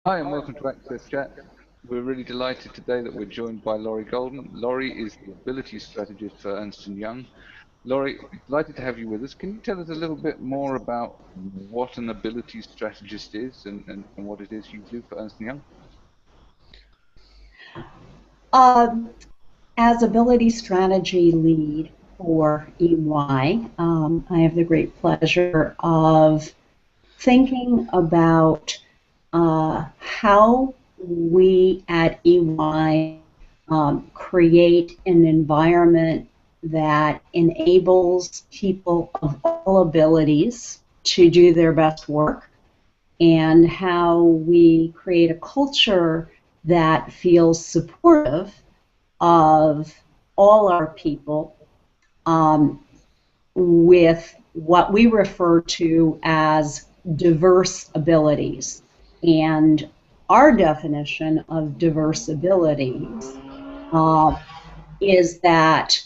Hi, and welcome to AccessSChat. We're really delighted today that we're joined by Laurie Golden. Laurie is the Abilities Strategist for Ernst Young. Laurie, delighted to have you with us. Can you tell us a little bit more about what an Abilities Strategist is and what it is you do for Ernst Young? Um, as ability strategy lead for EY, I have the great pleasure of thinking about how we at EY create an environment that enables people of all abilities to do their best work, and how we create a culture that feels supportive of all our people, um, with what we refer to as diverse abilities. And our definition of diverse abilities uh, is that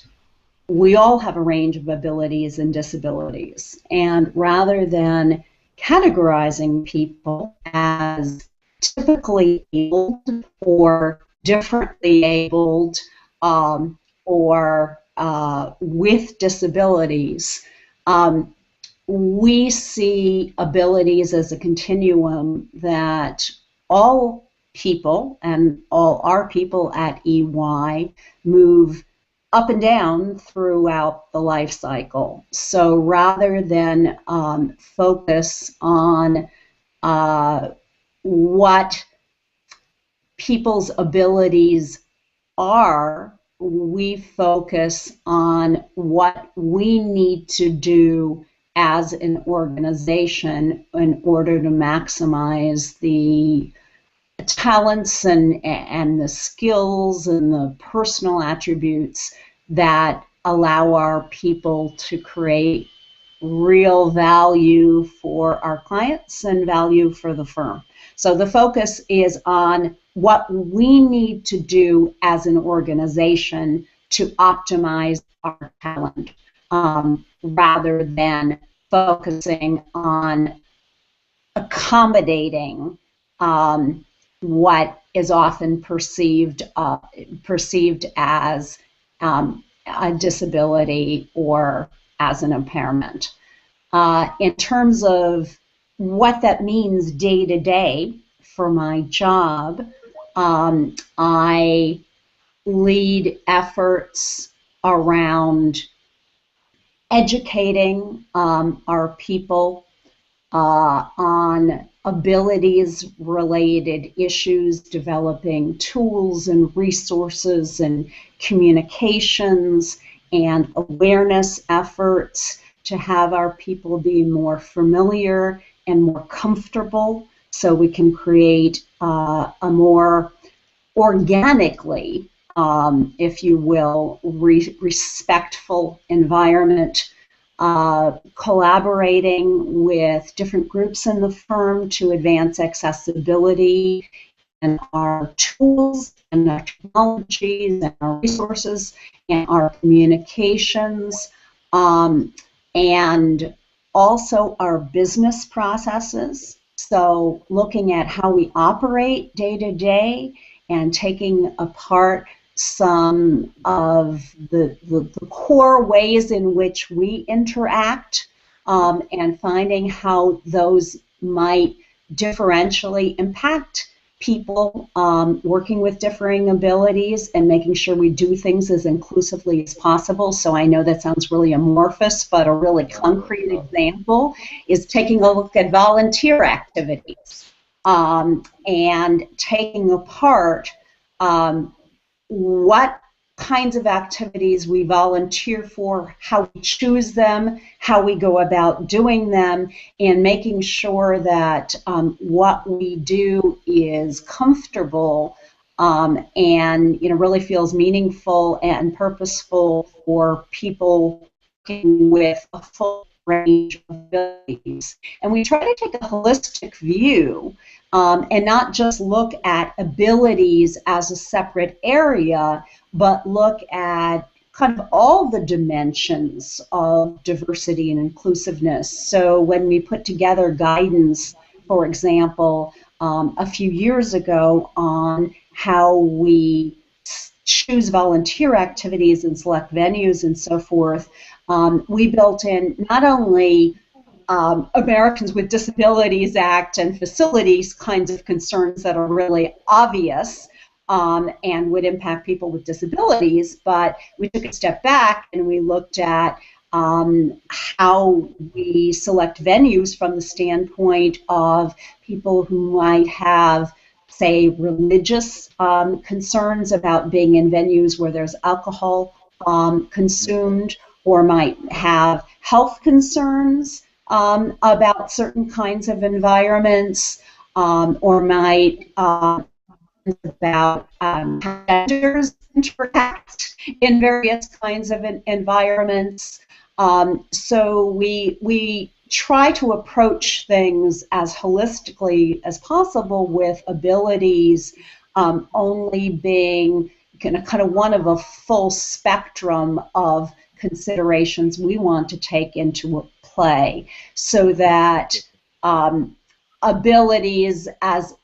we all have a range of abilities and disabilities. And rather than categorizing people as typically able or differently abled, or with disabilities, we see abilities as a continuum that all people and all our people at EY move up and down throughout the life cycle. So rather than focus on what people's abilities are, we focus on what we need to do as an organization in order to maximize the talents and the skills and the personal attributes that allow our people to create real value for our clients and value for the firm. So the focus is on what we need to do as an organization to optimize our talent, rather than focusing on accommodating what is often perceived as a disability or as an impairment. In terms of what that means day to day for my job, I lead efforts around educating our people on abilities related issues, developing tools and resources and communications and awareness efforts to have our people be more familiar and more comfortable, so we can create a more organically, if you will, respectful environment, collaborating with different groups in the firm to advance accessibility and our tools and our technologies and our resources and our communications, and also our business processes. So looking at how we operate day to day and taking apart some of the core ways in which we interact, and finding how those might differentially impact people working with differing abilities, and making sure we do things as inclusively as possible. So I know that sounds really amorphous, but a really concrete example is taking a look at volunteer activities, and taking apart what kinds of activities we volunteer for, how we choose them, how we go about doing them, and making sure that what we do is comfortable, and really feels meaningful and purposeful for people working with a full range of abilities. And we try to take a holistic view, and not just look at abilities as a separate area, but look at kind of all the dimensions of diversity and inclusiveness. So when we put together guidance, for example, a few years ago on how we choose volunteer activities and select venues and so forth, we built in not only Americans with Disabilities Act and facilities kinds of concerns that are really obvious and would impact people with disabilities, but we took a step back and we looked at how we select venues from the standpoint of people who might have, say, religious concerns about being in venues where there's alcohol consumed, or might have health concerns about certain kinds of environments, or might about how genders interact in various kinds of environments. So we try to approach things as holistically as possible, with abilities only being kind of one of a full spectrum of considerations we want to take into play, so that abilities as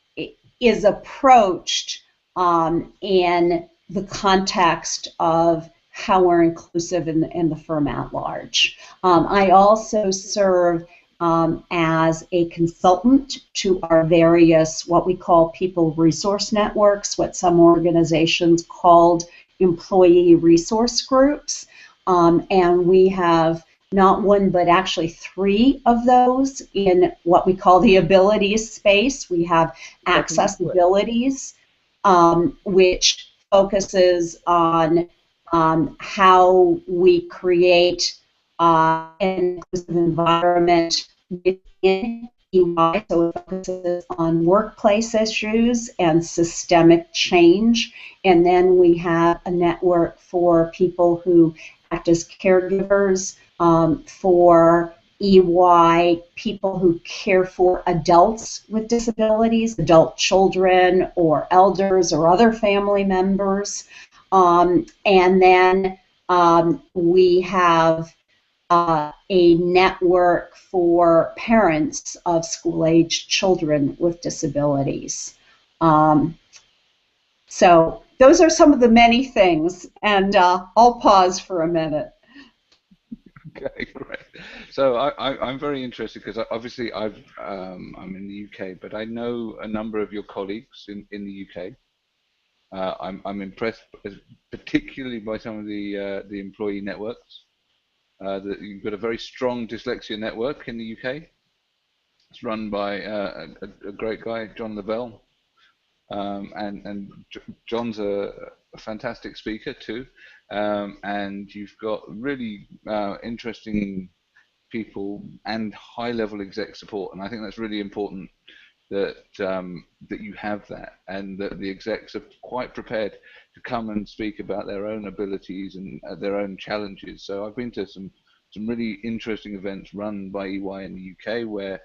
is approached in the context of how we're inclusive in the firm at large. I also serve as a consultant to our various, what we call people resource networks, what some organizations called employee resource groups. And we have not one, but actually 3 of those in what we call the abilities space. We have AccessAbilities, which focuses on how we create an inclusive environment within EY. So it focuses on workplace issues and systemic change. And then we have a network for people who act as caregivers for EY, people who care for adults with disabilities, adult children or elders or other family members. And then we have a network for parents of school-aged children with disabilities. So those are some of the many things, and I'll pause for a minute. Okay, great. So I'm very interested because obviously I'm in the UK, but I know a number of your colleagues in the UK. I'm impressed, particularly by some of the employee networks. That you've got a very strong dyslexia network in the UK. It's run by a great guy, John Lavelle, and John's a fantastic speaker too. And you've got really interesting people and high-level exec support, and I think that's really important that that you have that, and that the execs are quite prepared to come and speak about their own abilities and their own challenges. So I've been to some really interesting events run by EY in the UK where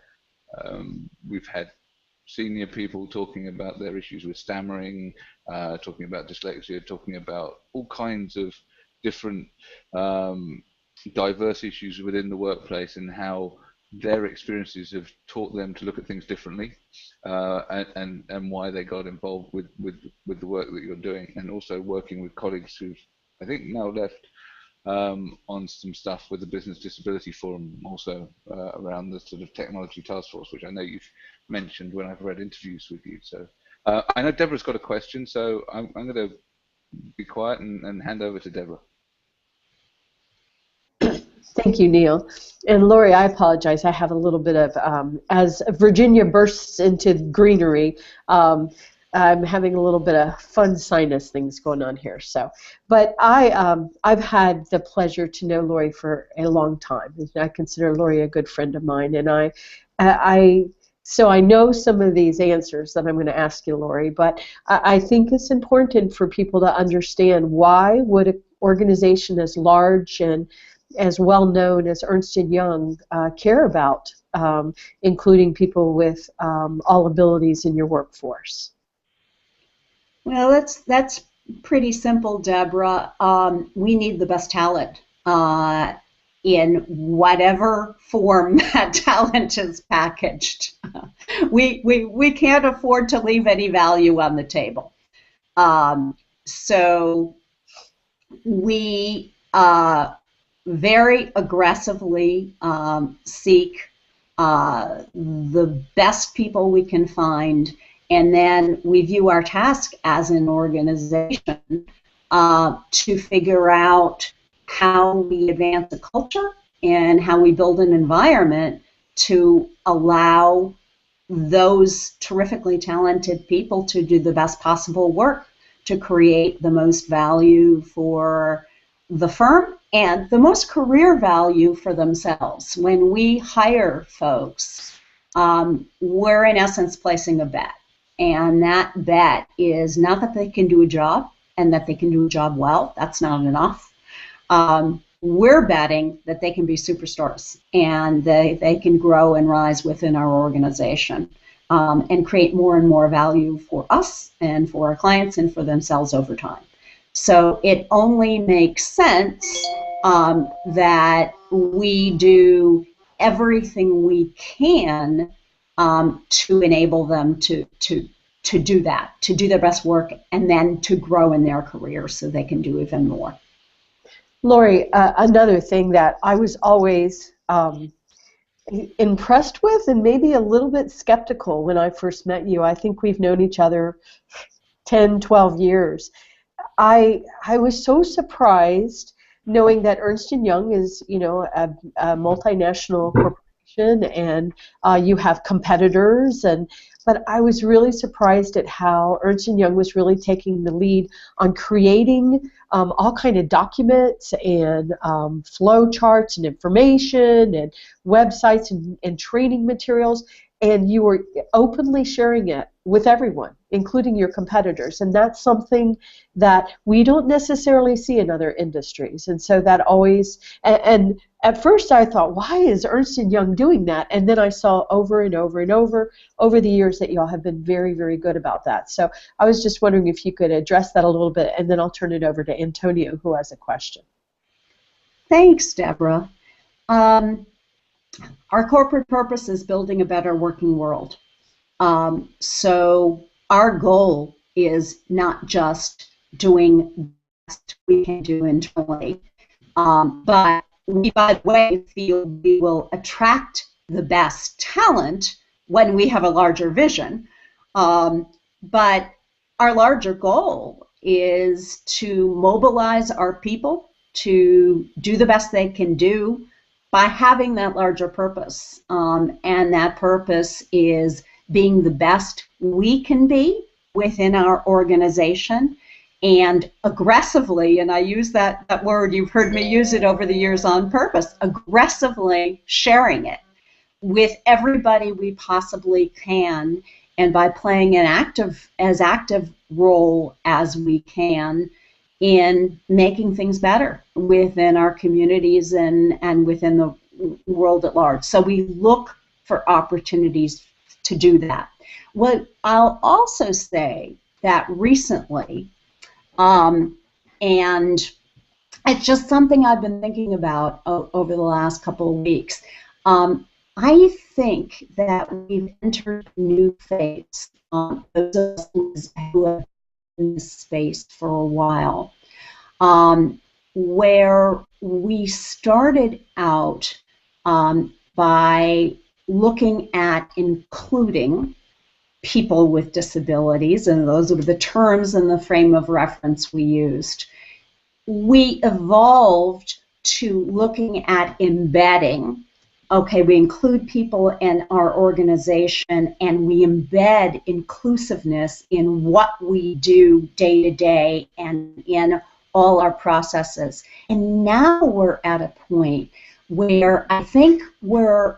we've had senior people talking about their issues with stammering, talking about dyslexia, talking about all kinds of different diverse issues within the workplace, and how their experiences have taught them to look at things differently, and why they got involved with the work that you're doing, and also working with colleagues who've, I think, now left on some stuff with the Business Disability Forum, also around the sort of technology task force, which I know you've mentioned when I've read interviews with you. So I know Deborah's got a question, so I'm going to be quiet and hand over to Deborah. Thank you, Neil. And Lori, I apologize. I have a little bit of, as Virginia bursts into greenery, I'm having a little bit of fun sinus things going on here. So, but I've had the pleasure to know Lori for a long time. I consider Lori a good friend of mine, and so I know some of these answers that I'm going to ask you, Lori, but I think it's important for people to understand, why would an organization as large and as well known as Ernst Young care about including people with all abilities in your workforce? Well, that's pretty simple, Deborah. We need the best talent in whatever form that talent is packaged. We can't afford to leave any value on the table. So we very aggressively seek the best people we can find, and then we view our task as an organization to figure out how we advance a culture and how we build an environment to allow those terrifically talented people to do the best possible work to create the most value for the firm and the most career value for themselves. When we hire folks, we're in essence placing a bet. And that bet is not that they can do a job and that they can do a job well. That's not enough. We're betting that they can be superstars and they can grow and rise within our organization and create more and more value for us and for our clients and for themselves over time. So it only makes sense that we do everything we can to enable them to do that, to do their best work, and then to grow in their career so they can do even more. Lori, another thing that I was always impressed with and maybe a little bit skeptical when I first met you. I think we've known each other 10, 12 years. I was so surprised knowing that Ernst Young is, you know, a multinational corporation, and you have competitors, but I was really surprised at how Ernst Young was really taking the lead on creating all kind of documents and flow charts and information and websites and training materials, and you were openly sharing it with everyone, including your competitors. And that's something that we don't necessarily see in other industries. And so that always, and at first I thought, why is Ernst Young doing that? And then I saw over and over and over the years that y'all have been very, very good about that. So I was just wondering if you could address that a little bit, and then I'll turn it over to Antonio, who has a question. Thanks, Deborah. Our corporate purpose is building a better working world. So our goal is not just doing the best we can do internally, but we, by the way, feel we will attract the best talent when we have a larger vision. But our larger goal is to mobilize our people to do the best they can do by having that larger purpose. And that purpose is being the best we can be within our organization, and aggressively, and I use that word, you've heard me use it over the years on purpose, aggressively sharing it with everybody we possibly can, and by playing an active role as we can in making things better within our communities and within the world at large. So we look for opportunities to do that. What I'll also say that recently, and it's just something I've been thinking about over the last couple of weeks, I think that we've entered a new phase, those of us who have been in this space for a while, where we started out by looking at including people with disabilities, and those were the terms and the frame of reference we used. We evolved to looking at embedding. Okay, we include people in our organization, and we embed inclusiveness in what we do day to day and in all our processes. And now we're at a point where I think we're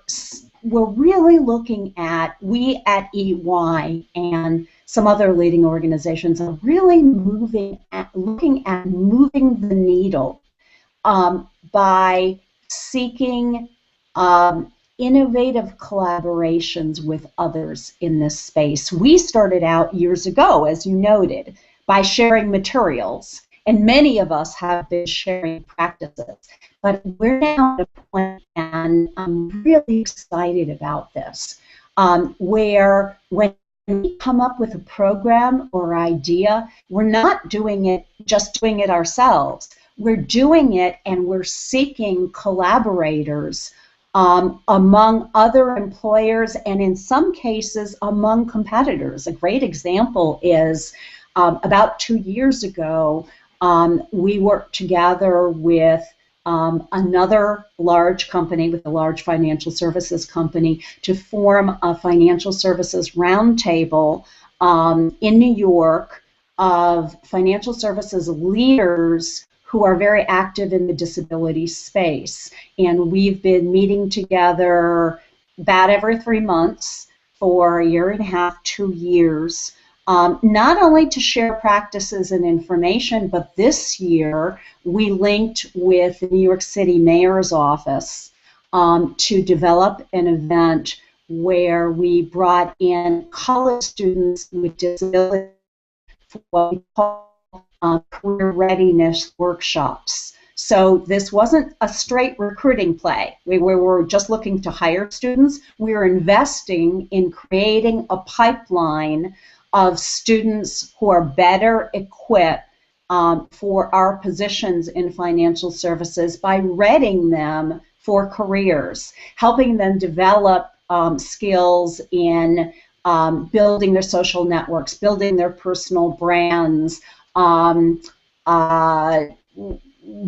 really looking at, we at EY and some other leading organizations are really looking at moving the needle by seeking innovative collaborations with others in this space. We started out years ago, as you noted, by sharing materials and many of us have been sharing practices. But we're now at a point, and I'm really excited about this, where when we come up with a program or idea, we're not doing it ourselves. We're doing it and we're seeking collaborators among other employers and in some cases among competitors. A great example is about 2 years ago, we worked together with another large company, with a large financial services company, to form a financial services roundtable in New York of financial services leaders who are very active in the disability space. And we've been meeting together about every 3 months for a year and a half, 2 years, not only to share practices and information, but this year we linked with the New York City Mayor's office to develop an event where we brought in college students with disabilities for what we call career readiness workshops. So this wasn't a straight recruiting play. We were just looking to hire students. We were investing in creating a pipeline of students who are better equipped for our positions in financial services by readying them for careers, helping them develop skills in building their social networks, building their personal brands,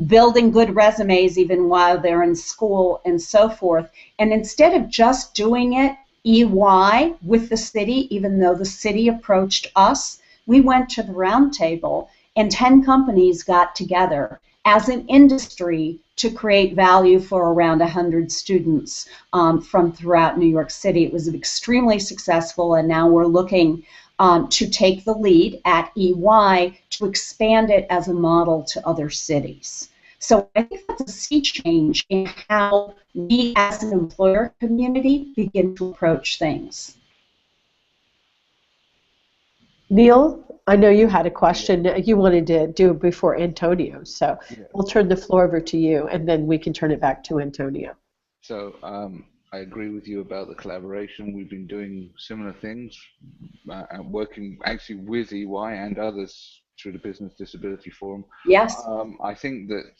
building good resumes even while they're in school and so forth. And instead of just doing it EY with the city, even though the city approached us, we went to the roundtable and 10 companies got together as an industry to create value for around 100 students from throughout New York City. It was extremely successful, and now we're looking to take the lead at EY to expand it as a model to other cities. So I think that's a sea change in how we as an employer community begin to approach things. Neil, I know you had a question you wanted to do before Antonio, so we'll turn the floor over to you, and then we can turn it back to Antonio. So I agree with you about the collaboration. We've been doing similar things, working actually with EY and others through the Business Disability Forum. Yes. I think that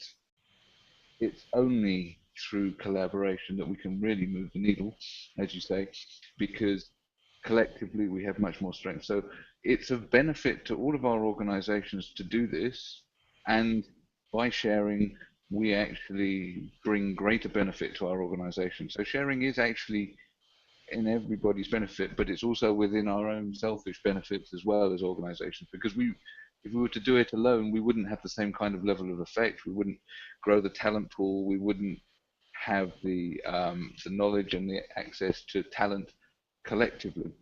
it's only through collaboration that we can really move the needle, as you say, because collectively we have much more strength. So it's of benefit to all of our organizations to do this, and by sharing we actually bring greater benefit to our organization. So sharing is actually in everybody's benefit, but it's also within our own selfish benefits as well as organizations, because if we were to do it alone, we wouldn't have the same kind of level of effect. We wouldn't grow the talent pool. We wouldn't have the knowledge and the access to talent collectively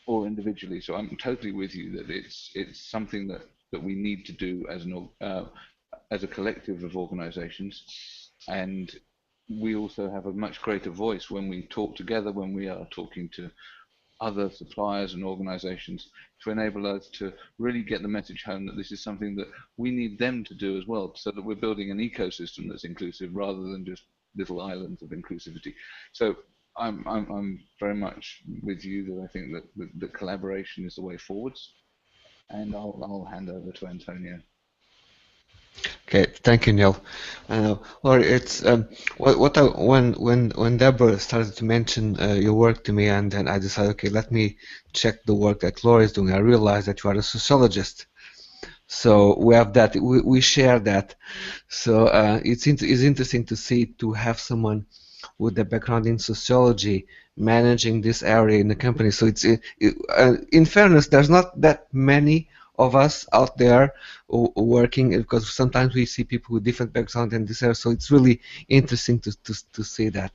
or individually. So I'm totally with you that it's something that we need to do as a collective of organizations, and we also have a much greater voice when we talk together, when we are talking to other suppliers and organizations, to enable us to really get the message home that this is something that we need them to do as well, so that we're building an ecosystem that's inclusive rather than just little islands of inclusivity. So I'm very much with you that I think that the collaboration is the way forwards, and I'll hand over to Antonio. Okay, thank you, Neil. Laurie, it's when Deborah started to mention your work to me, and then I decided, okay, let me check the work that Laurie is doing. I realized that you are a sociologist, so we have that. We share that. So it's interesting to have someone with a background in sociology managing this area in the company. So in fairness, there's not that many of us out there working, because sometimes we see people with different background in this area. So it's really interesting to see that.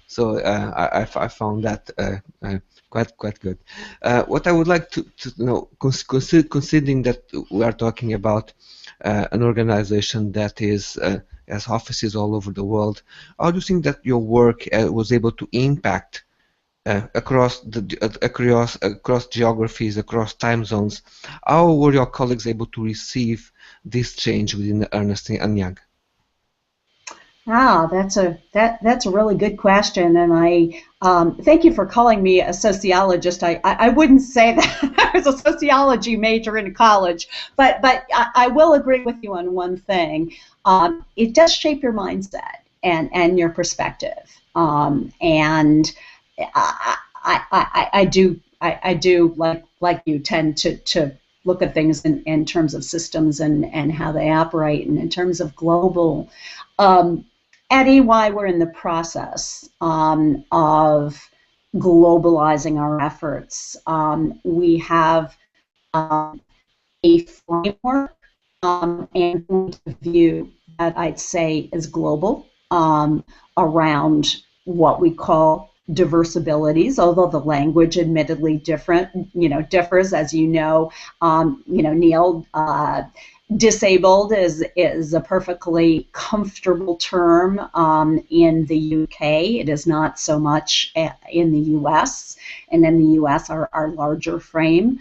So I found that quite good. What I would like to know, considering that we are talking about an organization that has offices all over the world, how do you think that your work was able to impact across geographies, across time zones. How were your colleagues able to receive this change within Ernst and Young? Ah, that's a really good question, and I thank you for calling me a sociologist. I wouldn't say that I was a sociology major in college, but I will agree with you on one thing. It does shape your mindset and your perspective, and I do like you tend to look at things in terms of systems and how they operate, and in terms of global. At EY, we're in the process of globalizing our efforts. We have a framework and point of view that I'd say is global around what we call diverse abilities, although the language admittedly differs, as Neil. Disabled is a perfectly comfortable term in the UK. It is not so much in the US. And in the US, our larger frame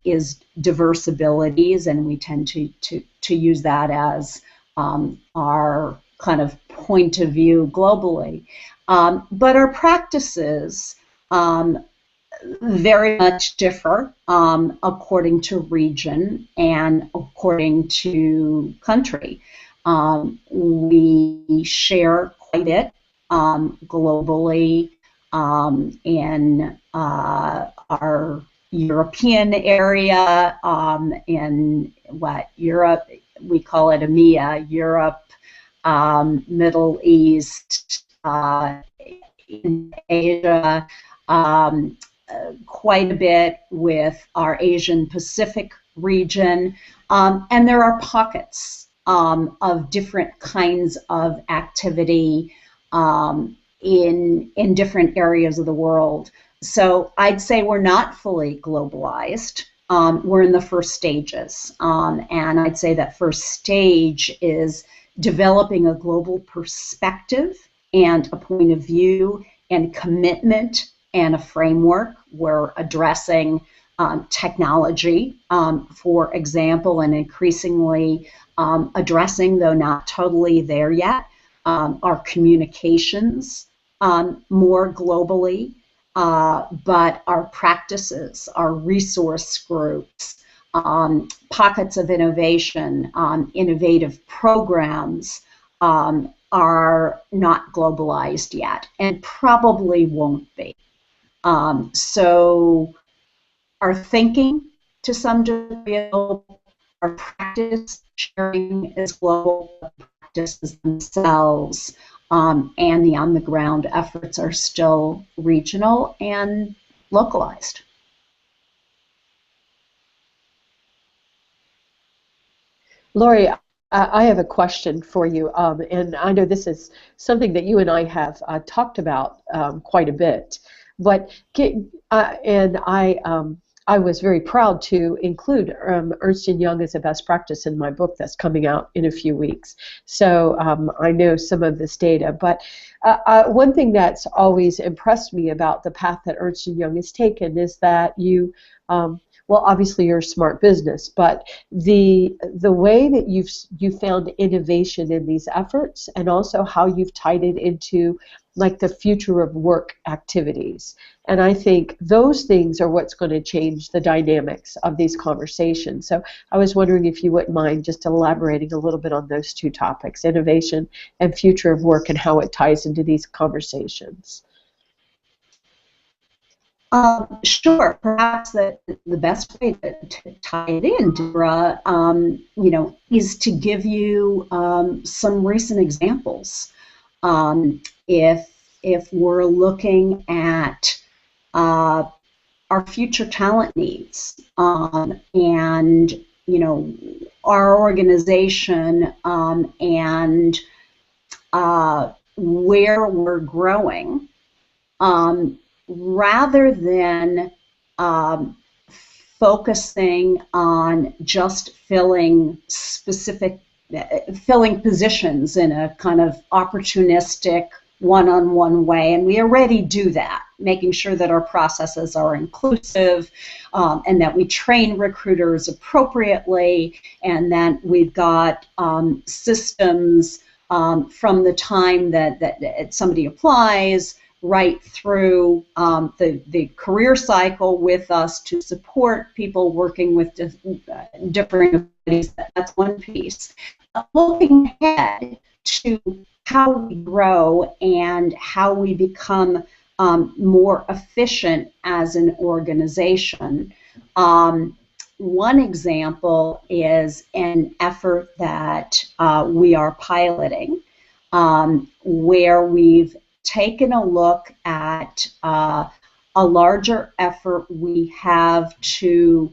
is diverse abilities, and we tend to use that as our kind of point of view globally. But our practices very much differ according to region and according to country. We share quite a bit globally in our European area, in Europe, we call it EMEA, Europe, Middle East, in Asia, quite a bit with our Asian Pacific region, and there are pockets of different kinds of activity in different areas of the world. So I'd say we're not fully globalized. We're in the first stages, and I'd say that first stage is developing a global perspective and a point of view and commitment and a framework. We're addressing technology, for example, and increasingly addressing, though not totally there yet, our communications more globally, but our practices, our resource groups, pockets of innovation, innovative programs are not globalized yet and probably won't be. So our thinking to some degree, our practice sharing is global, the practices themselves and the on-the-ground efforts are still regional and localized. Lori, I have a question for you, and I know this is something that you and I have talked about quite a bit. But I was very proud to include Ernst Young as a best practice in my book that's coming out in a few weeks. So I know some of this data. But one thing that's always impressed me about the path that Ernst Young has taken is that you well, obviously you're a smart business, but the way that you've found innovation in these efforts, and also how you've tied it into like the future of work activities. And I think those things are what's going to change the dynamics of these conversations. So I was wondering if you wouldn't mind just elaborating a little bit on those two topics, innovation and future of work, and how it ties into these conversations. Sure. Perhaps the best way to tie it in, Deborah, is to give you some recent examples. If we're looking at our future talent needs and our organization and where we're growing, rather than focusing on just filling positions in a kind of opportunistic one-on-one way, and we already do that, making sure that our processes are inclusive, and that we train recruiters appropriately, and that we've got systems from the time that somebody applies right through the career cycle with us to support people working with differing abilities. That's one piece. Looking ahead to how we grow and how we become more efficient as an organization. One example is an effort that we are piloting, where we've taken a look at a larger effort we have to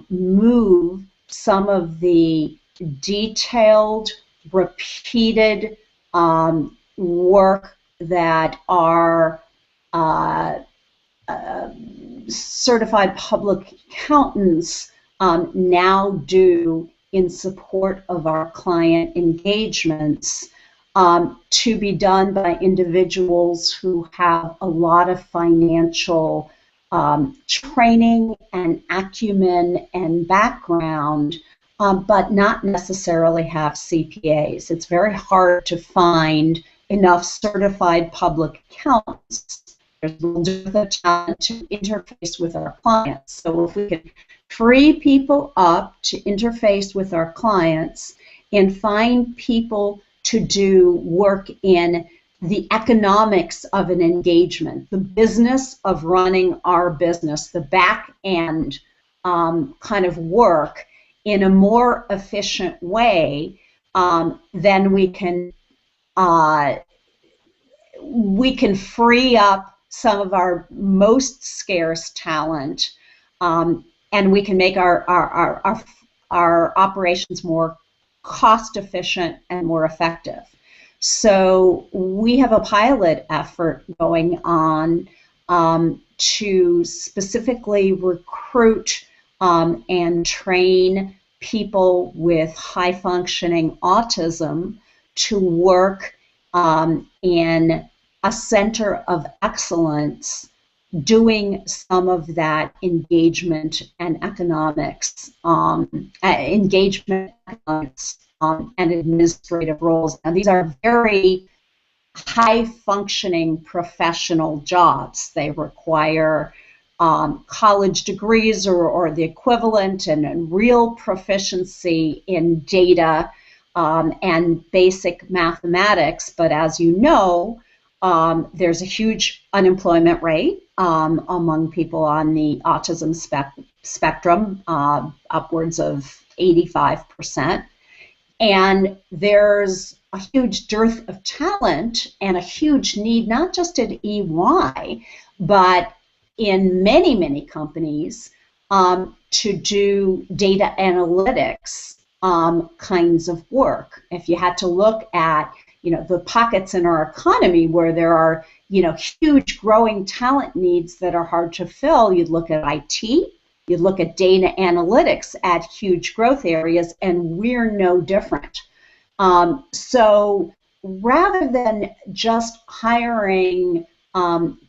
move some of the detailed, repeated work that our certified public accountants now do in support of our client engagements, to be done by individuals who have a lot of financial training and acumen and background, but not necessarily have CPAs. It's very hard to find enough certified public accountants. There's a little bit of talent to interface with our clients. So if we can free people up to interface with our clients and find people to do work in the economics of an engagement, the business of running our business, the back end kind of work in a more efficient way, then we can free up some of our most scarce talent, and we can make our operations more cost efficient and more effective. So we have a pilot effort going on to specifically recruit and train people with high functioning autism to work in a center of excellence, doing some of that engagement and economics, engagement economics, and administrative roles. And these are very high-functioning professional jobs. They require college degrees or the equivalent, and real proficiency in data and basic mathematics. But as you know, there's a huge unemployment rate among people on the autism spectrum, upwards of 85%. And there's a huge dearth of talent and a huge need, not just at EY, but in many, many companies, to do data analytics kinds of work. If you had to look at the pockets in our economy where there are, huge growing talent needs that are hard to fill, you'd look at IT, you'd look at data analytics at huge growth areas, and we're no different. So rather than just hiring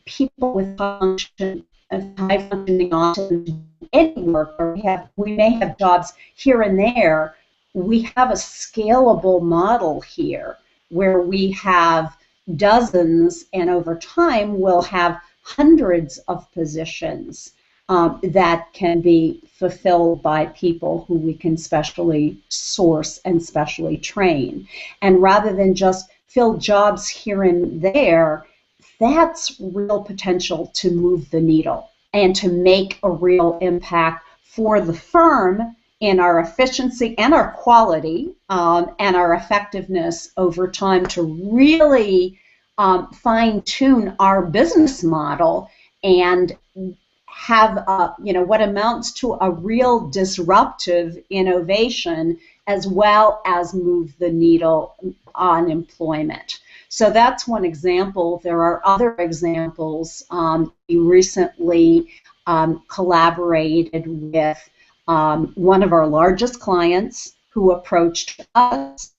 people with high-functioning autism to do any work, or we may have jobs here and there, we have a scalable model here where we have dozens, and over time we'll have hundreds of positions that can be fulfilled by people who we can specially source and specially train. And rather than just fill jobs here and there, that's real potential to move the needle and to make a real impact for the firm in our efficiency and our quality and our effectiveness over time, to really fine-tune our business model and have what amounts to a real disruptive innovation, as well as move the needle on employment. So that's one example. There are other examples. We recently collaborated with one of our largest clients who approached us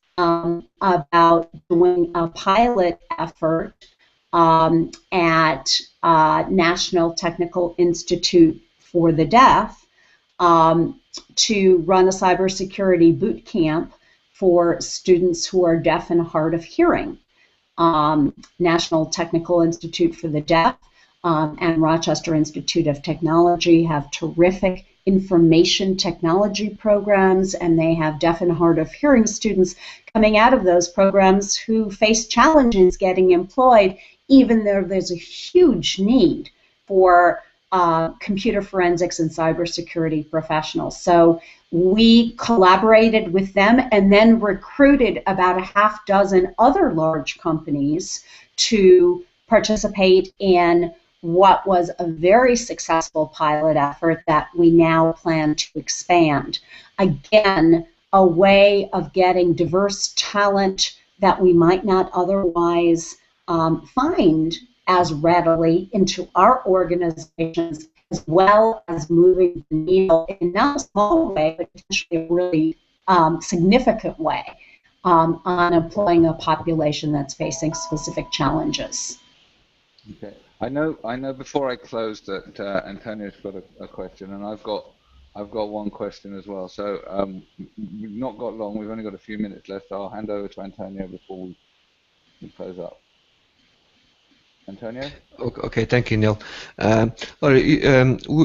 about doing a pilot effort at National Technical Institute for the Deaf to run a cybersecurity boot camp for students who are deaf and hard of hearing. National Technical Institute for the Deaf and Rochester Institute of Technology have terrific information technology programs, and they have deaf and hard of hearing students coming out of those programs who face challenges getting employed, even though there's a huge need for computer forensics and cybersecurity professionals. So we collaborated with them and then recruited about a half dozen other large companies to participate in what was a very successful pilot effort that we now plan to expand. Again, a way of getting diverse talent that we might not otherwise find as readily into our organizations, as well as moving the needle in not a small way, but potentially a really significant way on employing a population that's facing specific challenges. Okay. I know. Before I close that Antonio's got a question, and I've got one question as well. So we've not got long. We've only got a few minutes left. So I'll hand over to Antonio before we close up. Antonio? Okay, thank you, Neil. Laurie,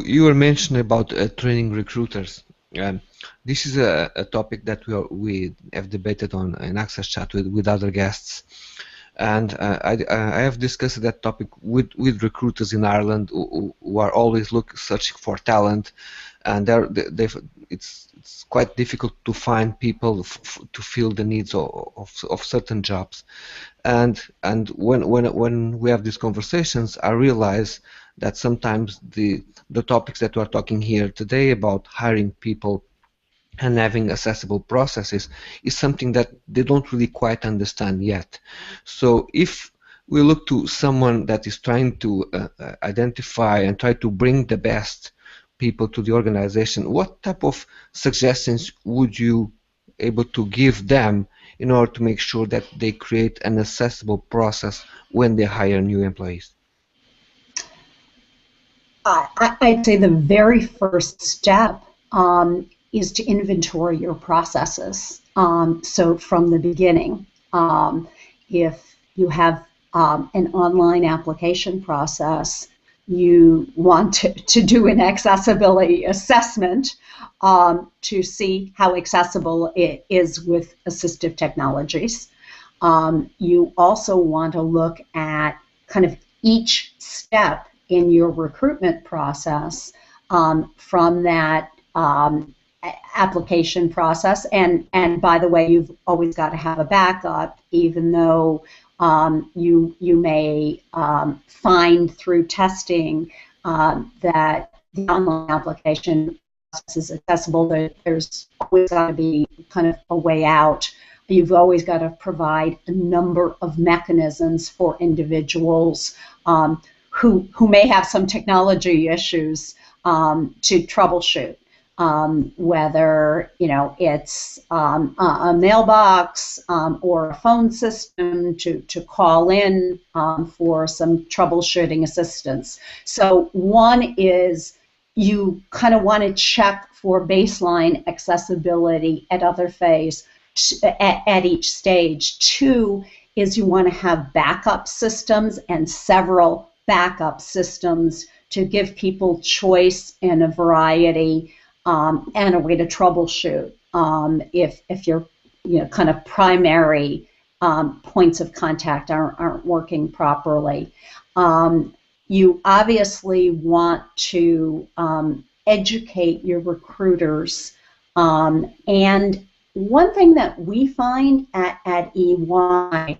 you were mentioning about training recruiters. This is a topic that we have debated on in AXSChat with other guests. And I have discussed that topic with recruiters in Ireland who are always searching for talent, and it's quite difficult to find people to fill the needs of certain jobs. And when we have these conversations, I realize that sometimes the topics that we're talking here today about hiring people and having accessible processes is something that they don't really quite understand yet. So if we look to someone that is trying to identify and try to bring the best people to the organization, what type of suggestions would you able to give them in order to make sure that they create an accessible process when they hire new employees? I'd say the very first step is to inventory your processes. So from the beginning, if you have an online application process, you want to do an accessibility assessment to see how accessible it is with assistive technologies. You also want to look at kind of each step in your recruitment process from that application process, and by the way, you've always got to have a backup, even though you may find through testing that the online application process is accessible. There's always got to be kind of a way out. You've always got to provide a number of mechanisms for individuals who may have some technology issues to troubleshoot. Whether it's a mailbox or a phone system to call in for some troubleshooting assistance. So one is you kind of want to check for baseline accessibility at each stage. Two is you want to have backup systems and several backup systems to give people choice and a variety. And a way to troubleshoot if your kind of primary points of contact aren't working properly. You obviously want to educate your recruiters. And one thing that we find at EY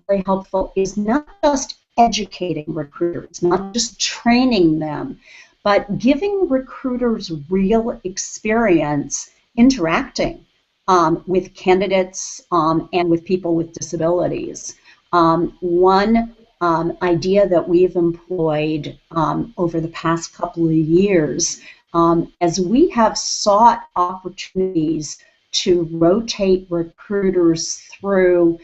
very helpful is not just educating recruiters, not just training them, but giving recruiters real experience interacting with candidates and with people with disabilities. One idea that we've employed over the past couple of years as we have sought opportunities to rotate recruiters through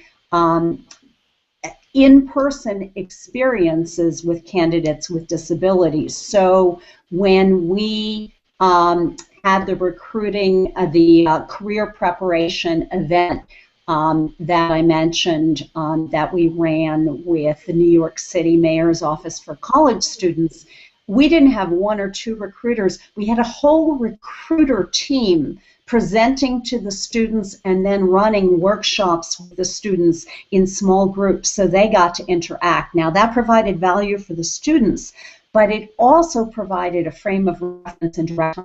in-person experiences with candidates with disabilities. So when we had the recruiting, the career preparation event that I mentioned that we ran with the New York City Mayor's Office for College Students, we didn't have one or two recruiters. We had a whole recruiter team presenting to the students and then running workshops with the students in small groups so they got to interact. Now that provided value for the students, but it also provided a frame of reference and direct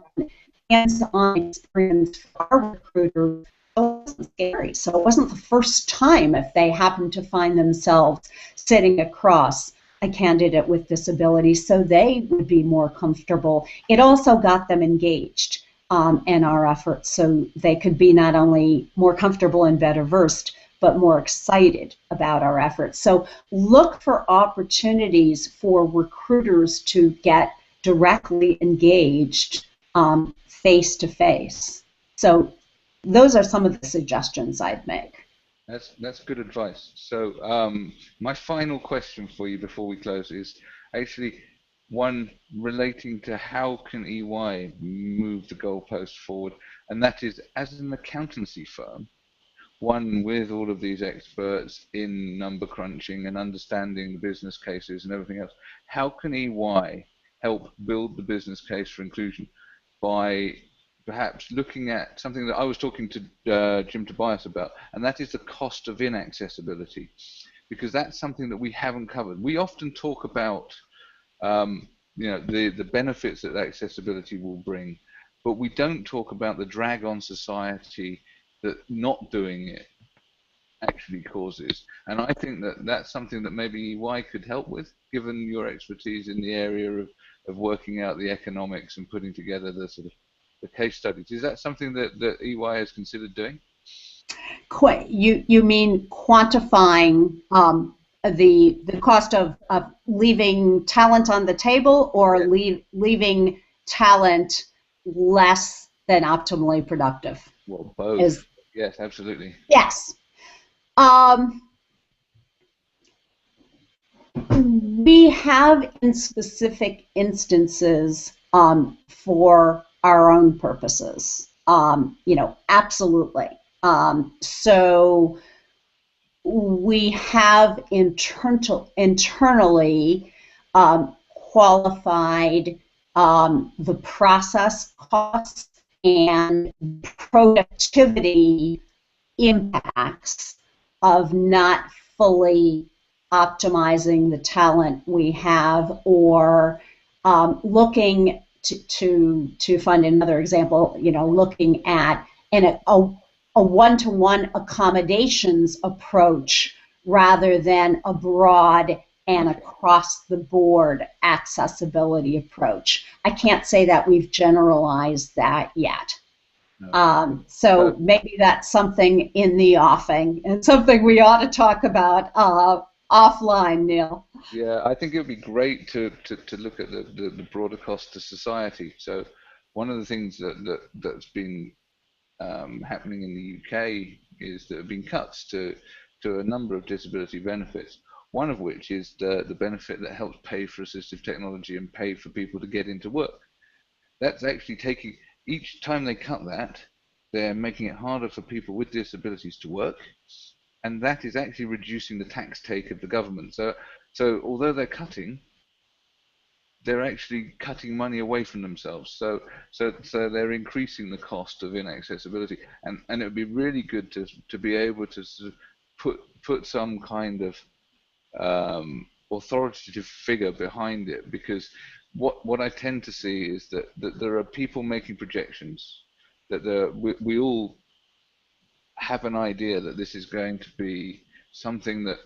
hands-on experience for our recruiters. It wasn't scary, so it wasn't the first time if they happened to find themselves sitting across a candidate with disabilities, so they would be more comfortable. It also got them engaged in our efforts, so they could be not only more comfortable and better versed, but more excited about our efforts. So look for opportunities for recruiters to get directly engaged face to face. So those are some of the suggestions I'd make. That's good advice. So my final question for you before we close is actually one relating to how can EY move the goalpost forward, and that is, as an accountancy firm, one with all of these experts in number crunching and understanding the business cases and everything else, how can EY help build the business case for inclusion by perhaps looking at something that I was talking to Jim Tobias about, and that is the cost of inaccessibility, because that's something that we haven't covered. We often talk about the benefits that accessibility will bring, but we don't talk about the drag on society that not doing it actually causes. And I think that that's something that maybe EY could help with, given your expertise in the area of working out the economics and putting together the sort of the case studies. Is that something that EY has considered doing? You mean quantifying the cost of leaving talent on the table, or leaving talent less than optimally productive? Well, both. Yes, absolutely. Yes. We have in specific instances for our own purposes, absolutely. So we have internally qualified the process costs and productivity impacts of not fully optimizing the talent we have, or looking to find another example, looking at a one-to-one accommodations approach rather than a broad and across-the-board accessibility approach. I can't say that we've generalized that yet. No. So maybe that's something in the offing and something we ought to talk about offline, Neil. Yeah, I think it would be great to look at the broader cost to society. So one of the things that's been happening in the UK is there have been cuts to a number of disability benefits, one of which is the benefit that helps pay for assistive technology and pay for people to get into work. That's actually taking, each time they cut that, they're making it harder for people with disabilities to work, and that is actually reducing the tax take of the government. So although they're cutting, they're actually cutting money away from themselves. So they're increasing the cost of inaccessibility, and it would be really good to be able to sort of put some kind of authoritative figure behind it, because what I tend to see is that there are people making projections, that we all have an idea that this is going to be something that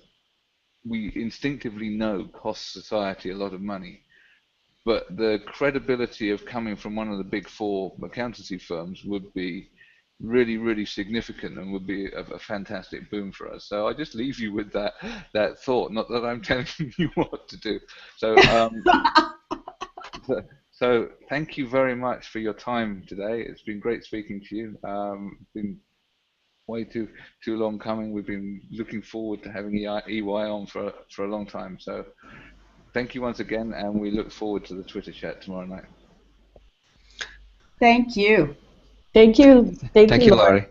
we instinctively know costs society a lot of money. But the credibility of coming from one of the big four accountancy firms would be really, really significant and would be a fantastic boom for us. So I just leave you with that thought, not that I'm telling you what to do. So so thank you very much for your time today. It's been great speaking to you. Been way too long coming. We've been looking forward to having EY on for a long time. So thank you once again, and we look forward to the Twitter chat tomorrow night. Thank you. Thank you. Thank Thank you, you, Laura. Laurie.